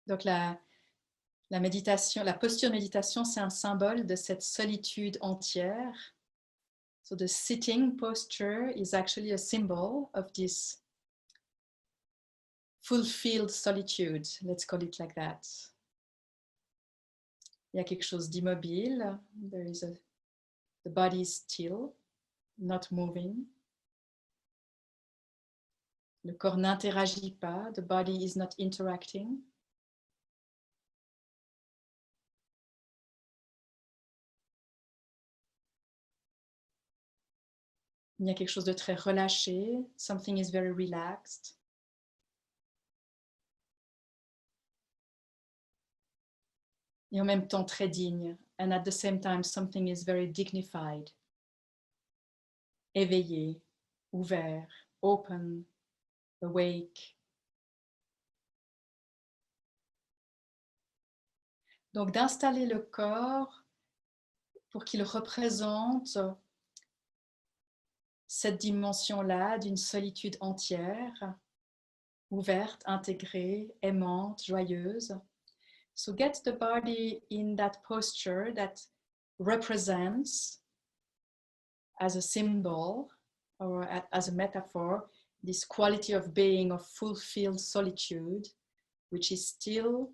Donc la méditation, la posture méditation, c'est un symbole de cette solitude entière. So the sitting posture is actually a symbol of this fulfilled solitude. Let's call it like that. Il y a quelque chose d'immobile. The body is still, not moving. Le corps n'interagit pas. The body is not interacting. Il y a quelque chose de très relâché. Something is very relaxed. Et en même temps très digne. And at the same time, something is very dignified. Éveillé, ouvert, open, awake. Donc d'installer le corps pour qu'il représente cette dimension-là d'une solitude entière, ouverte, intégrée, aimante, joyeuse. So get the body in that posture that represents, as a symbol or as a metaphor, this quality of being of fulfilled solitude, which is still,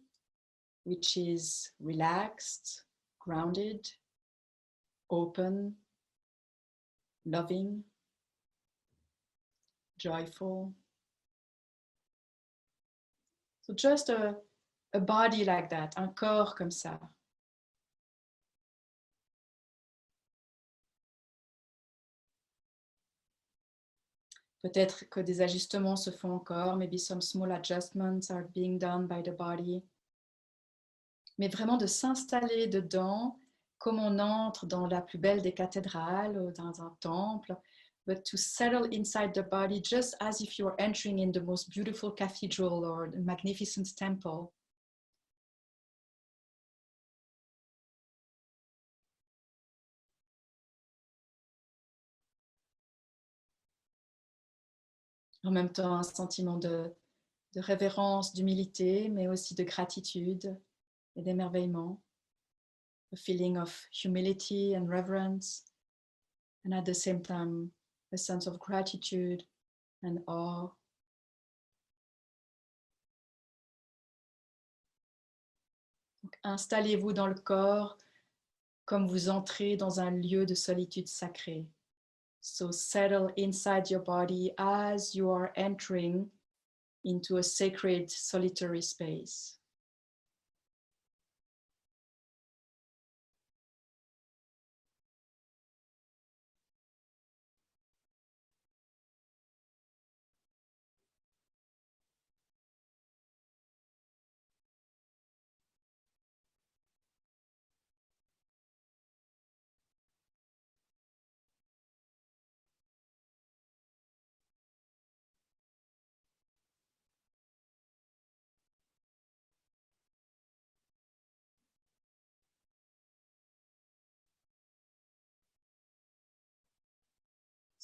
which is relaxed, grounded, open, loving, joyful. So just a body like that, un corps comme ça. Peut-être que des ajustements se font encore, maybe some small adjustments are being done by the body. Mais vraiment de s'installer dedans comme on entre dans la plus belle des cathédrales ou dans un temple, but to settle inside the body just as if you were entering in the most beautiful cathedral or a magnificent temple. En même temps, un sentiment de révérence, d'humilité, mais aussi de gratitude et d'émerveillement. A feeling of humility and reverence, and at the same time, a sense of gratitude and awe. Donc, installez-vous dans le corps comme vous entrez dans un lieu de solitude sacrée. So settle inside your body as you are entering into a sacred solitary space.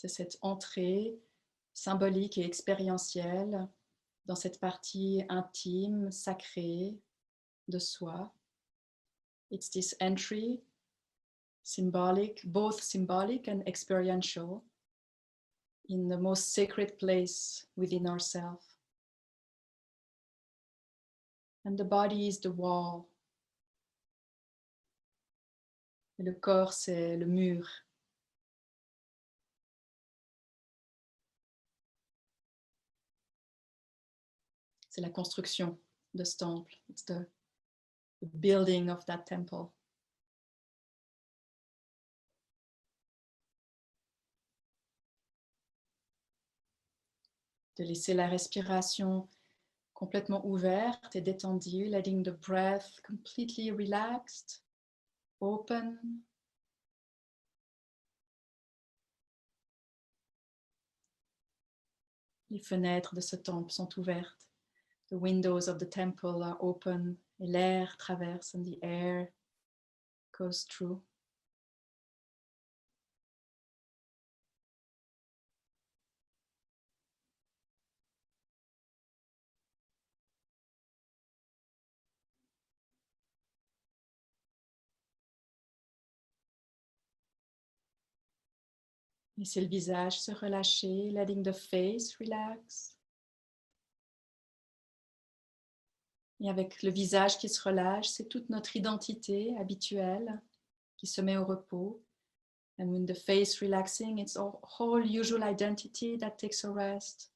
C'est cette entrée symbolique et expérientielle dans cette partie intime, sacrée de soi. It's this entry, symbolic, both symbolic and experiential, in the most sacred place within ourselves. And the body is the wall. Et le corps, c'est le mur. C'est la construction de ce temple. It's the building of that temple. De laisser la respiration complètement ouverte et détendue, letting the breath completely relaxed, open. Les fenêtres de ce temple sont ouvertes. The windows of the temple are open et l'air traverse and the air goes through. Laissez le visage se relâcher, letting the face relax. Et avec le visage qui se relâche, c'est toute notre identité habituelle qui se met au repos. And with the face relaxing, it's our whole usual identity that takes a rest.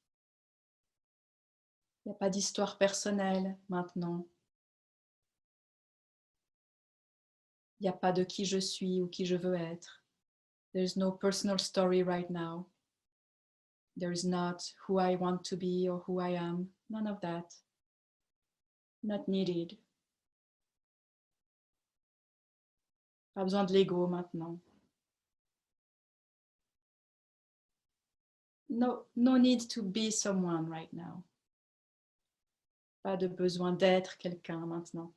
Il n'y a pas d'histoire personnelle maintenant. Il n'y a pas de qui je suis ou qui je veux être. There is no personal story right now. There is not who I want to be or who I am. None of that. Not needed. Pas besoin de l'ego maintenant. No need to be someone right now. Pas de besoin d'être quelqu'un maintenant.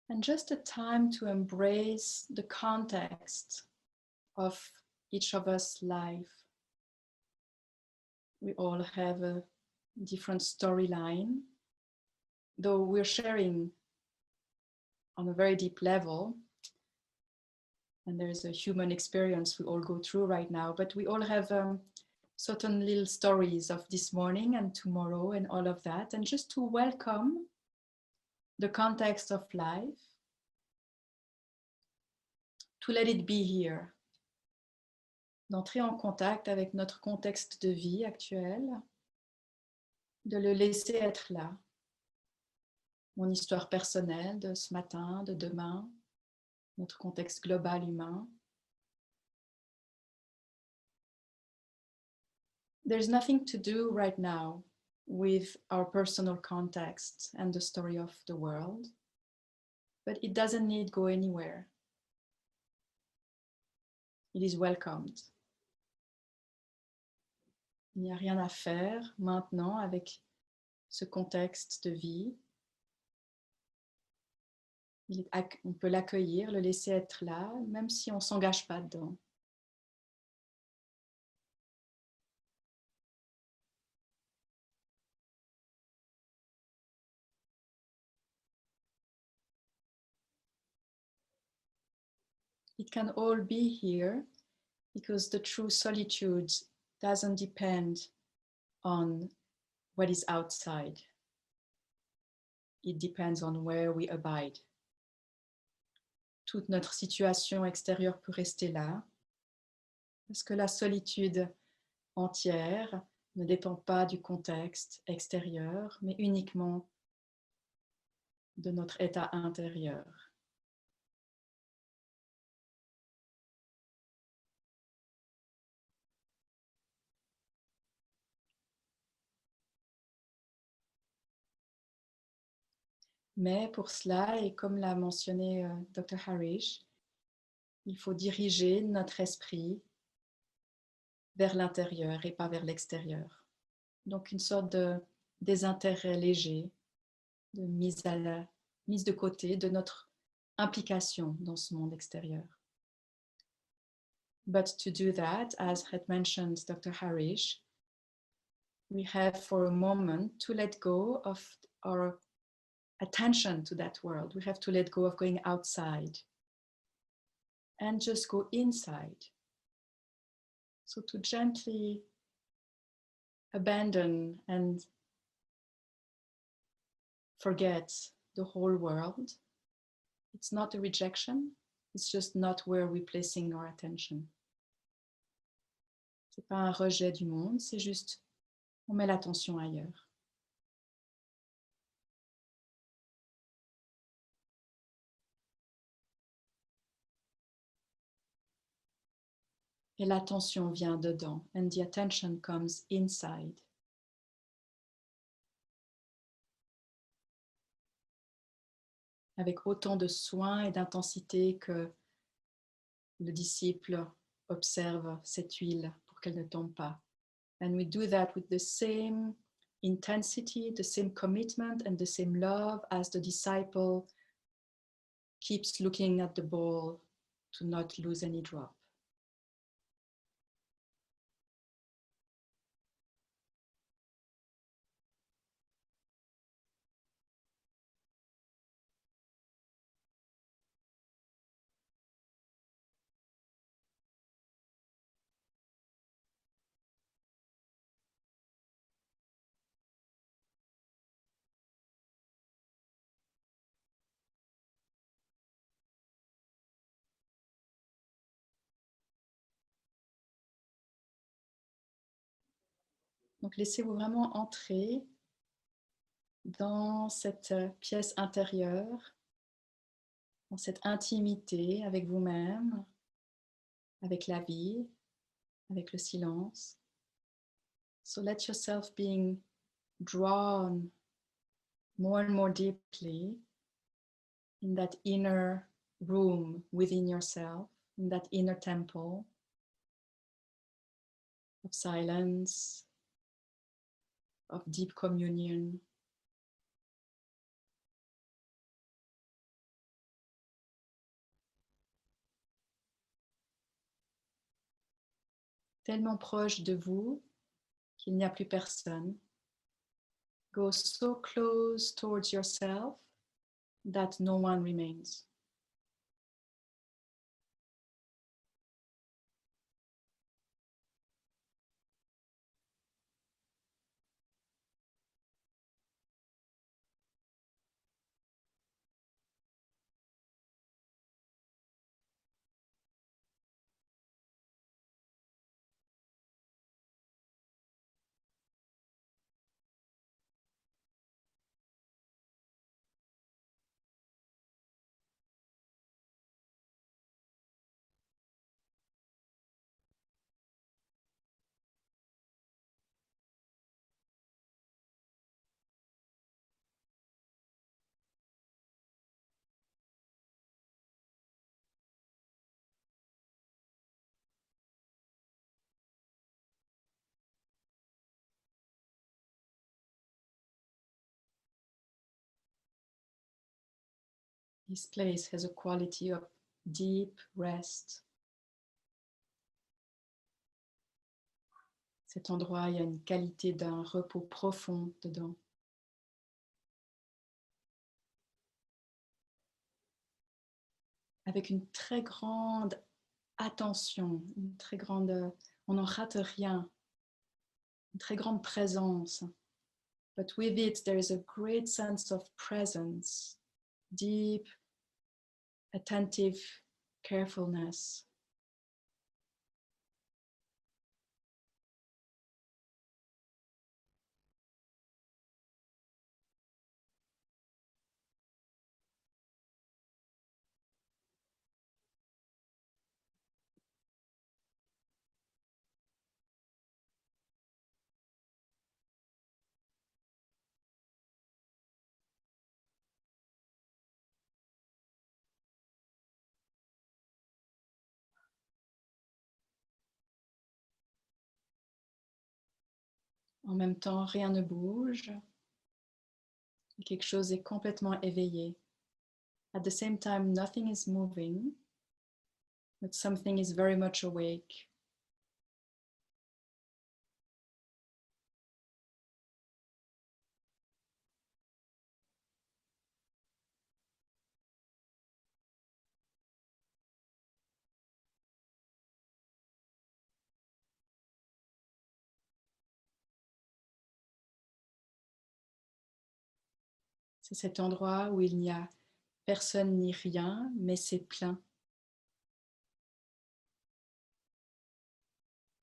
And just a time to embrace the context of each of us' life. We all have a different storyline, though we're sharing on a very deep level. And there's a human experience we all go through right now, but we all have certain little stories of this morning and tomorrow and all of that. And just to welcome the context of life, to let it be here, d'entrer en contact avec notre contexte de vie actuel, de le laisser être là. Mon histoire personnelle de ce matin, de demain, notre contexte global humain. There's nothing to do right now with our personal context and the story of the world, but it doesn't need go anywhere. It is welcomed. Il n'y a rien à faire maintenant avec ce contexte de vie. On peut l'accueillir, le laisser être là, même si on ne s'engage pas dedans. It can all be here because the true solitude doesn't depend on what is outside. It depends on where we abide. Toute notre situation extérieure peut rester là, parce que la solitude entière ne dépend pas du contexte extérieur, mais uniquement de notre état intérieur. Mais pour cela, et comme l'a mentionné Dr. Harish, il faut diriger notre esprit vers l'intérieur et pas vers l'extérieur. Donc une sorte de désintérêt léger, de mise de côté de notre implication dans ce monde extérieur. But to do that, as had mentioned Dr. Harish, we have for a moment to let go of our attention to that world. We have to let go of going outside and just go inside. So to gently abandon and forget the whole world. It's not a rejection, it's just not where we're placing our attention. C'est pas un rejet du monde, c'est juste on met l'attention ailleurs. Et l'attention vient dedans. And the attention comes inside. Avec autant de soin et d'intensité que le disciple observe cette huile pour qu'elle ne tombe pas. And we do that with the same intensity, the same commitment and the same love as the disciple keeps looking at the ball to not lose any drop. Donc laissez-vous vraiment entrer dans cette pièce intérieure, dans cette intimité avec vous-même, avec la vie, avec le silence. So let yourself being drawn more and more deeply in that inner room within yourself, in that inner temple of silence, of deep communion. Tellement proche de vous qu'il n'y a plus personne. Go so close towards yourself that no one remains. This place has a quality of deep rest. Cet endroit, il y a une qualité d'un repos profond dedans. Avec une très grande attention, une très grande, on n'en rate rien, une très grande présence. But with it, there is a great sense of presence, deep, attentive carefulness. En même temps, rien ne bouge et quelque chose est complètement éveillé. At the same time, nothing is moving, but something is very much awake. C'est cet endroit où il n'y a personne ni rien, mais c'est plein.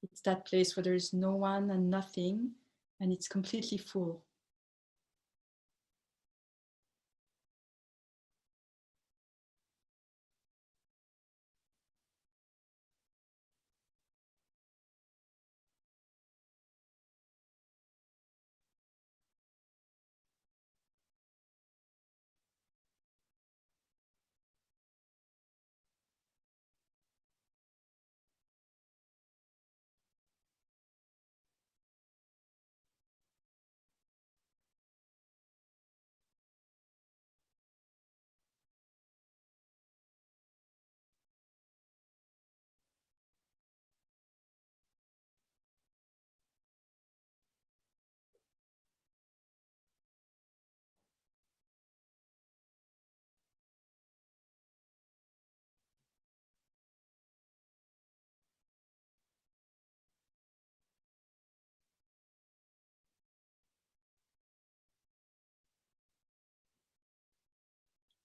It's that place where there is no one and nothing, and it's completely full.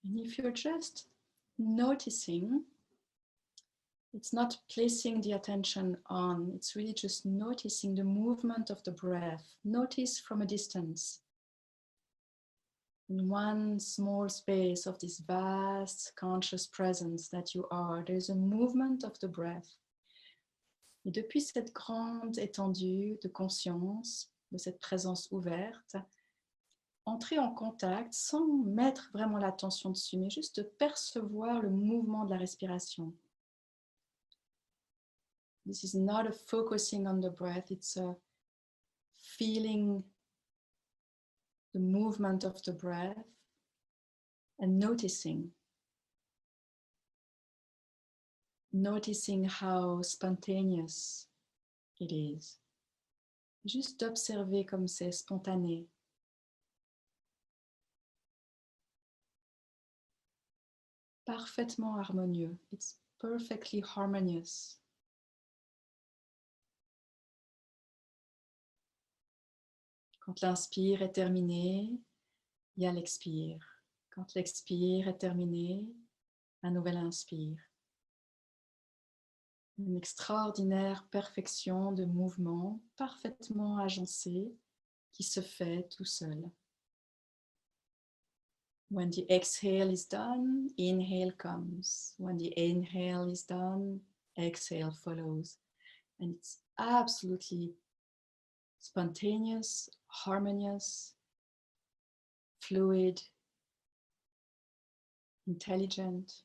And if you're just noticing, it's not placing the attention on, it's really just noticing the movement of the breath. Notice from a distance. In one small space of this vast conscious presence that you are, there's a movement of the breath. Et depuis cette grande étendue de conscience, de cette présence ouverte, entrer en contact sans mettre vraiment l'attention dessus, mais juste de percevoir le mouvement de la respiration. This is not a focusing on the breath, it's a feeling the movement of the breath and noticing how spontaneous it is. Juste d'observer comme c'est spontané. Parfaitement harmonieux. It's perfectly harmonious. Quand l'inspire est terminé, il y a l'expire. Quand l'expire est terminé, un nouvel inspire. Une extraordinaire perfection de mouvement parfaitement agencé qui se fait tout seul. When the exhale is done, inhale comes. When the inhale is done, exhale follows. And it's absolutely spontaneous, harmonious, fluid, intelligent.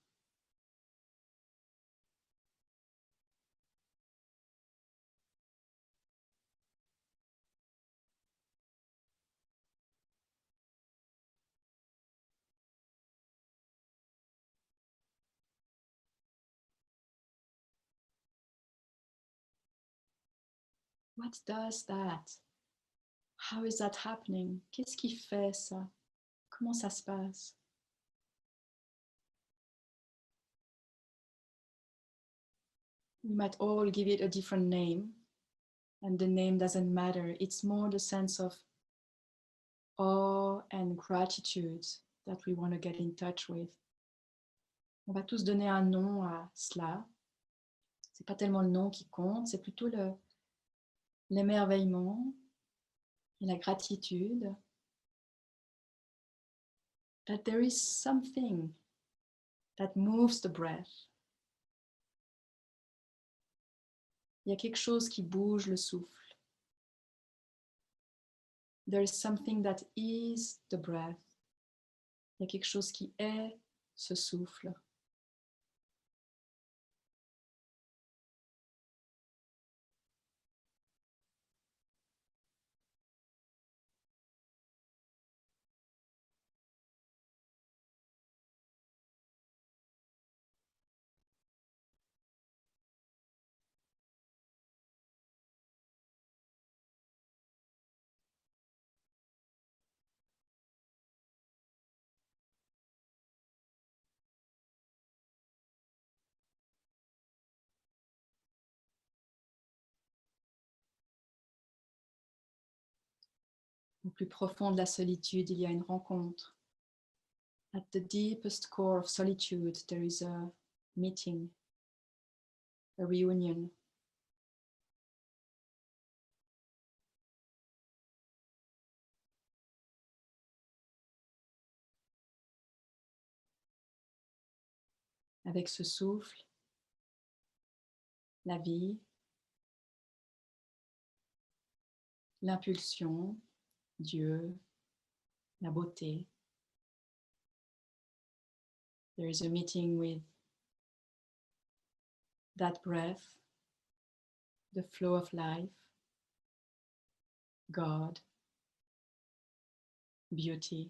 What does that? How is that happening? Qu'est-ce qui fait ça? Comment ça se passe? We might all give it a different name, and the name doesn't matter. It's more the sense of awe and gratitude that we want to get in touch with. On va tous donner un nom à cela. C'est pas tellement le nom qui compte, c'est plutôt l'émerveillement et la gratitude that there is something that moves the breath. Il y a quelque chose qui bouge le souffle. There is something that is the breath. Il y a quelque chose qui est ce souffle. Au plus profond de la solitude, il y a une rencontre. At the deepest core of solitude, there is a meeting, a reunion. Avec ce souffle, la vie, l'impulsion, Dieu, la beauté. There is a meeting with that breath, the flow of life, God, beauty.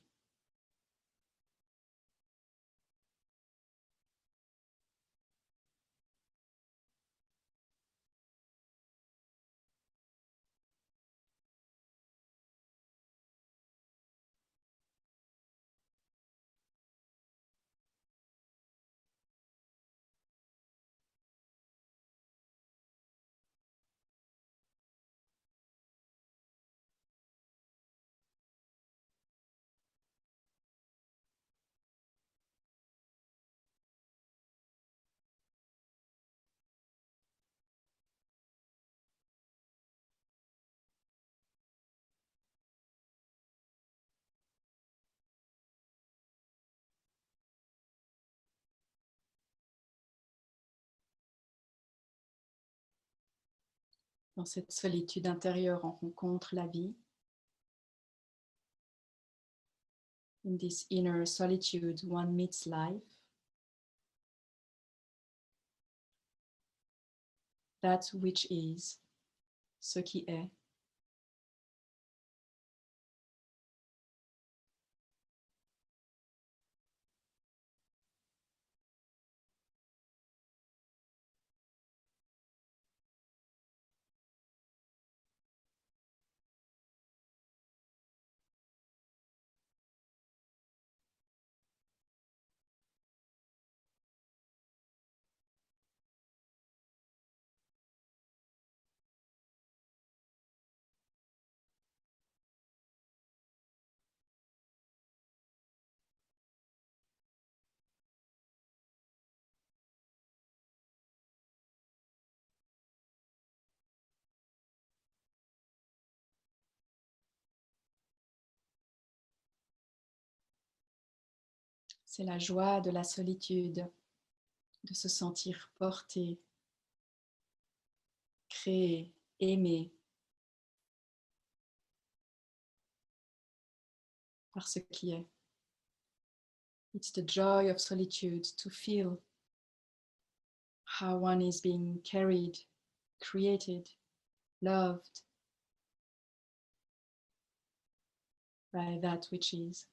Dans cette solitude intérieure, on rencontre la vie. In this inner solitude, one meets life. That which is, ce qui est. C'est la joie de la solitude, de se sentir porté, créé, aimé par ce qui est. It's the joy of solitude to feel how one is being carried, created, loved by that which is.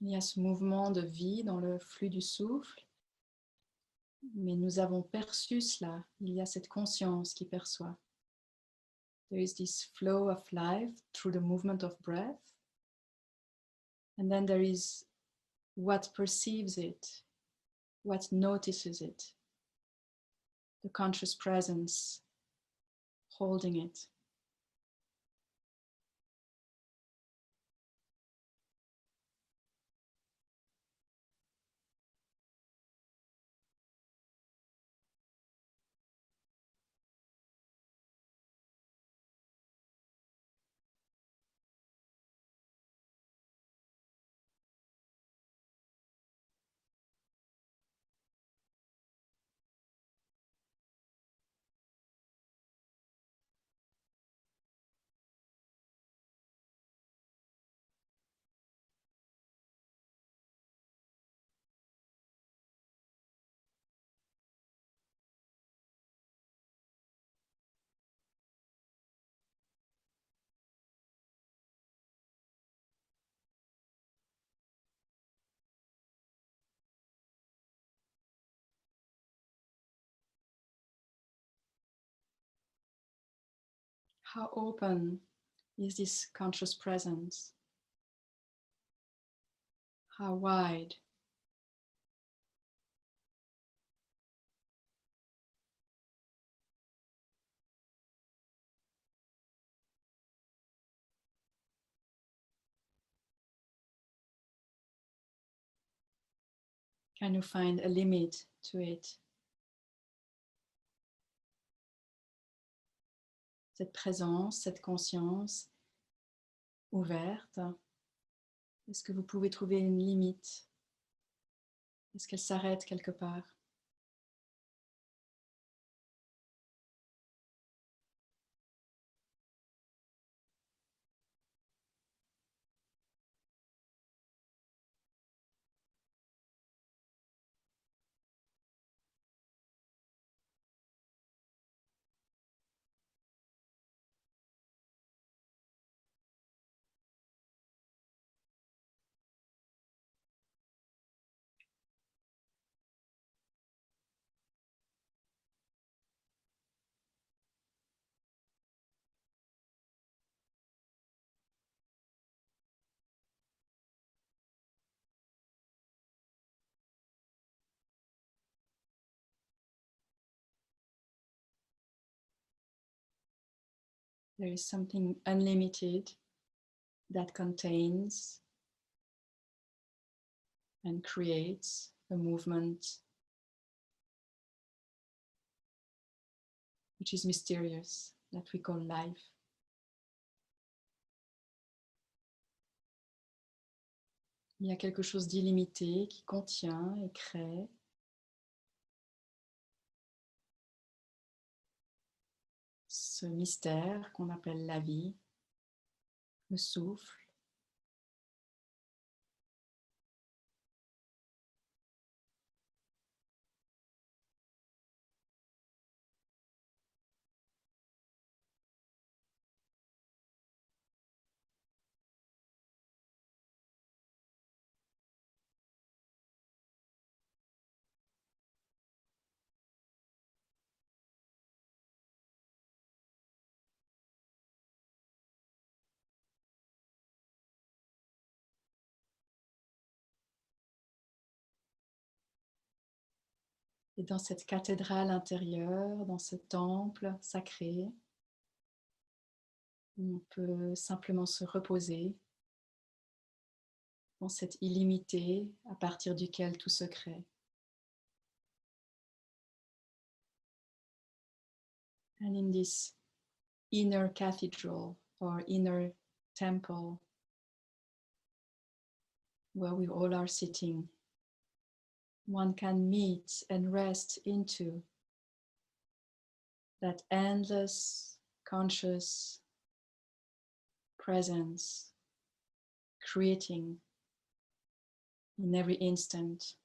Il y a ce mouvement de vie dans le flux du souffle, mais nous avons perçu cela. Il y a cette conscience qui perçoit. There is this flow of life through the movement of breath. And then there is what perceives it, what notices it, the conscious presence holding it. How open is this conscious presence? How wide? Can you find a limit to it? Cette présence, cette conscience ouverte, est-ce que vous pouvez trouver une limite? Est-ce qu'elle s'arrête quelque part? There is something unlimited that contains and creates a movement which is mysterious, that we call life. Il y a quelque chose d'illimité qui contient et crée ce mystère qu'on appelle la vie, le souffle. Et dans cette cathédrale intérieure, dans ce temple sacré, on peut simplement se reposer dans cette illimité à partir duquel tout se crée. And in this inner cathedral or inner temple where we all are sitting, one can meet and rest into that endless conscious presence, creating in every instant.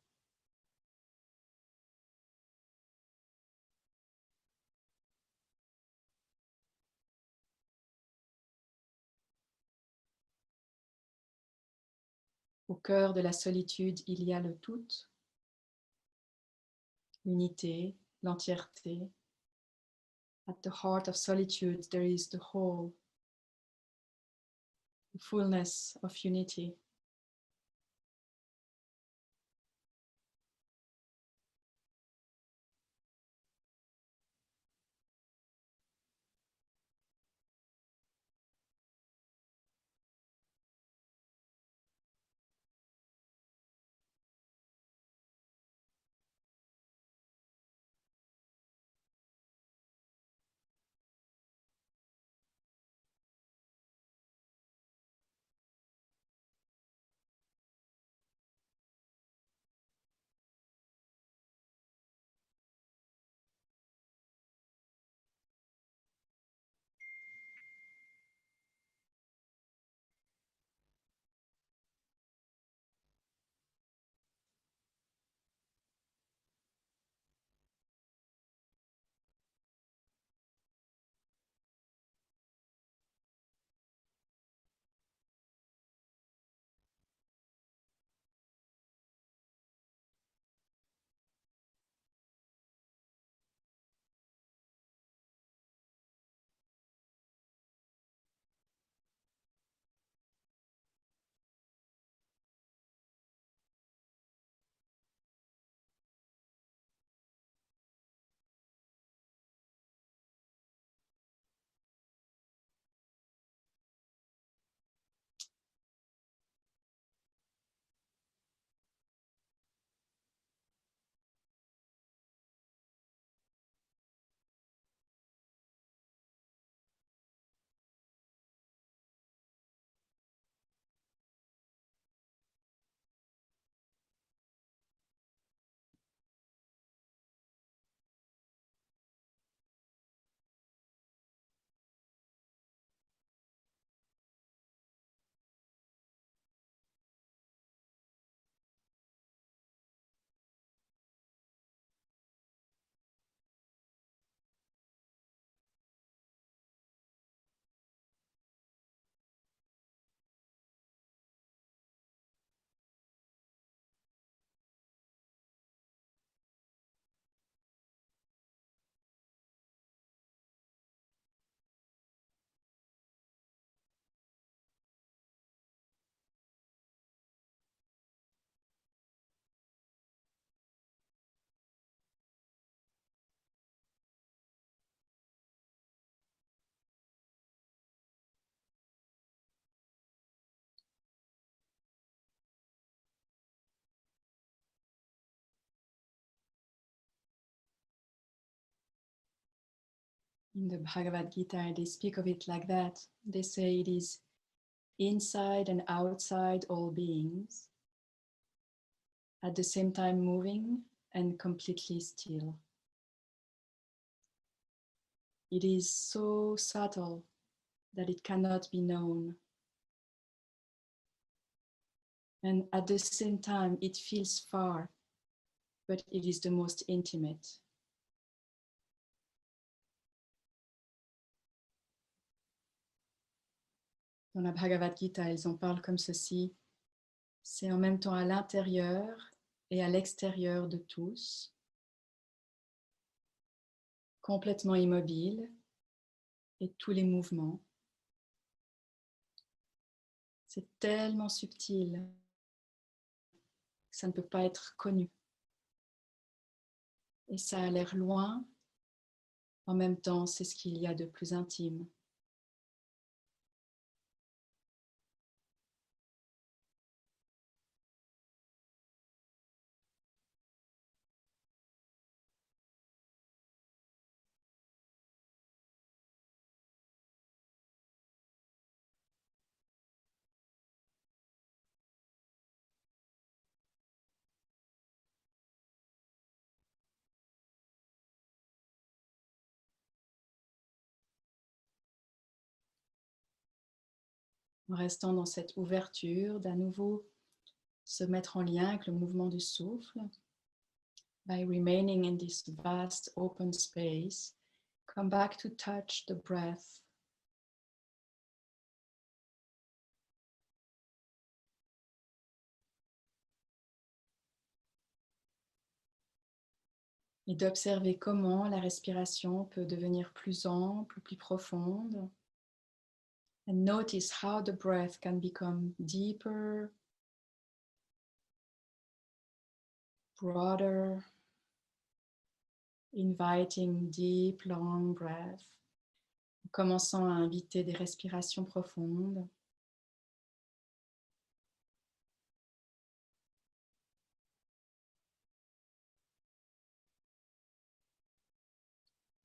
Au cœur de la solitude, il y a le tout, l'unité, l'entièreté. At the heart of solitude, there is the whole, the fullness of unity. In the Bhagavad Gita, they speak of it like that. They say it is inside and outside all beings, at the same time moving and completely still. It is so subtle that it cannot be known. And at the same time, it feels far, but it is the most intimate. Dans la Bhagavad Gita, ils en parlent comme ceci. C'est en même temps à l'intérieur et à l'extérieur de tous, complètement immobile, et tous les mouvements. C'est tellement subtil que ça ne peut pas être connu. Et ça a l'air loin, en même temps, c'est ce qu'il y a de plus intime. En restant dans cette ouverture, d'à nouveau se mettre en lien avec le mouvement du souffle. By remaining in this vast open space, come back to touch the breath. Et d'observer comment la respiration peut devenir plus ample, plus profonde. And notice how the breath can become deeper, broader, inviting deep, long breath. Commençant à inviter des respirations profondes.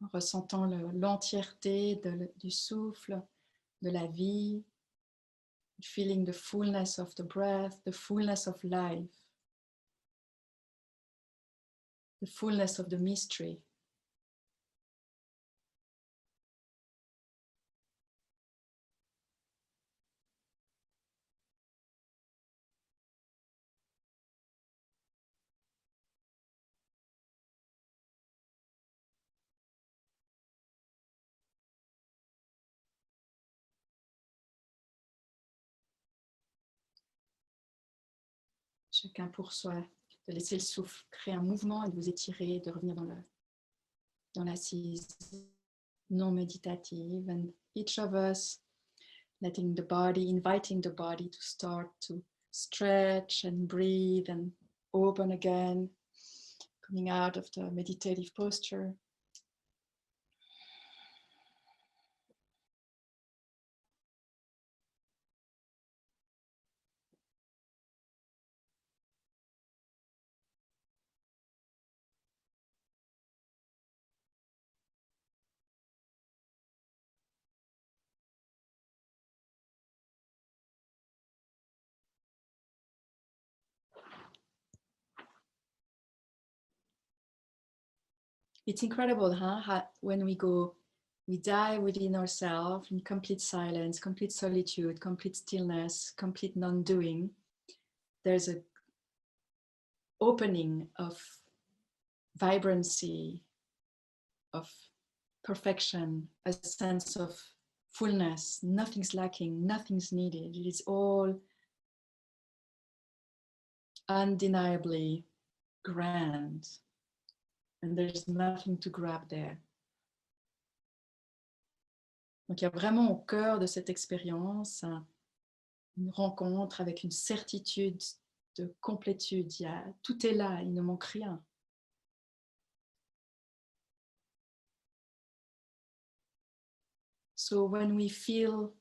En ressentant l'entièreté du souffle, de la vie, feeling the fullness of the breath, the fullness of life, the fullness of the mystery. Chacun pour soi, de laisser le souffle créer un mouvement et de vous étirer, de revenir dans l'assise non méditative. And each of us letting the body, inviting the body to start to stretch and breathe and open again, coming out of the meditative posture. It's incredible, huh? How, when we dive within ourselves in complete silence, complete solitude, complete stillness, complete non-doing. There's an opening of vibrancy, of perfection, a sense of fullness. Nothing's lacking, nothing's needed. It is all undeniably grand. And there's nothing to grab there. Donc il y a vraiment au cœur de cette expérience une rencontre avec une certitude de complétude. Tout est là, il ne manque rien. So when we feel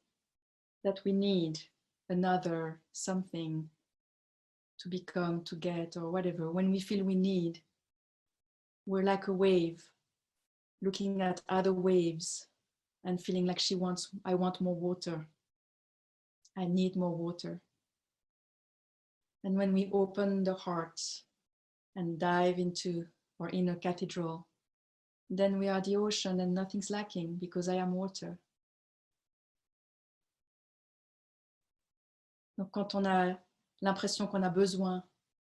that we need another something to become, to get, or whatever, when we feel we need, we're like a wave looking at other waves and feeling like I want more water. I need more water. And when we open the heart and dive into our inner cathedral, then we are the ocean and nothing's lacking because I am water. Donc quand on a l'impression qu'on a besoin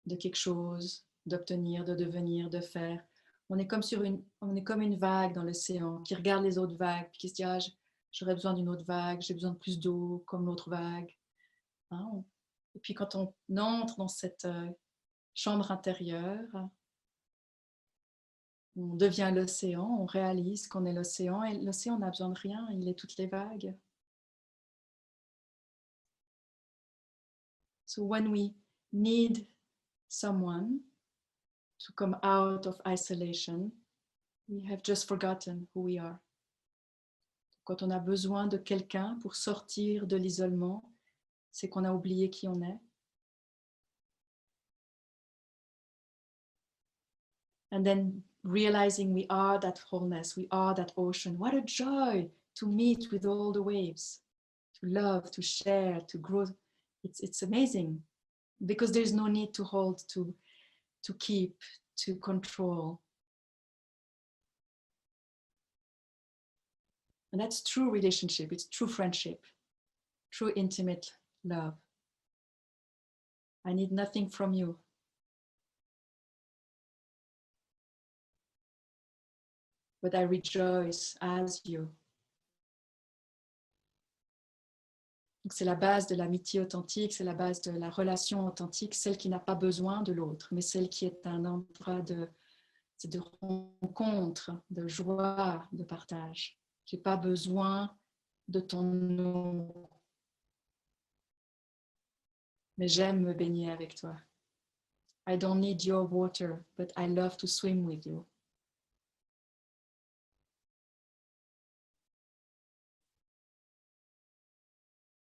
de quelque chose, d'obtenir, de devenir, de faire, on est comme une vague dans l'océan qui regarde les autres vagues, qui se dit ah, j'aurais besoin d'une autre vague, j'ai besoin de plus d'eau comme l'autre vague. Hein? Et puis quand on entre dans cette chambre intérieure, on devient l'océan, on réalise qu'on est l'océan et l'océan n'a besoin de rien, il est toutes les vagues. So when we need someone to come out of isolation, we have just forgotten who we are. Quand on a besoin de quelqu'un pour sortir de l'isolement, c'est qu'on a oublié qui on est. And then realizing we are that wholeness, we are that ocean. What a joy to meet with all the waves, to love, to share, to grow. It's amazing because there's no need to hold, to keep, to control. And that's true relationship, it's true friendship, true intimate love. I need nothing from you. But I rejoice as you. C'est la base de l'amitié authentique, c'est la base de la relation authentique, celle qui n'a pas besoin de l'autre, mais celle qui est un endroit de rencontre, de joie, de partage. Je n'ai pas besoin de ton eau, mais j'aime me baigner avec toi. I don't need your water, but I love to swim with you.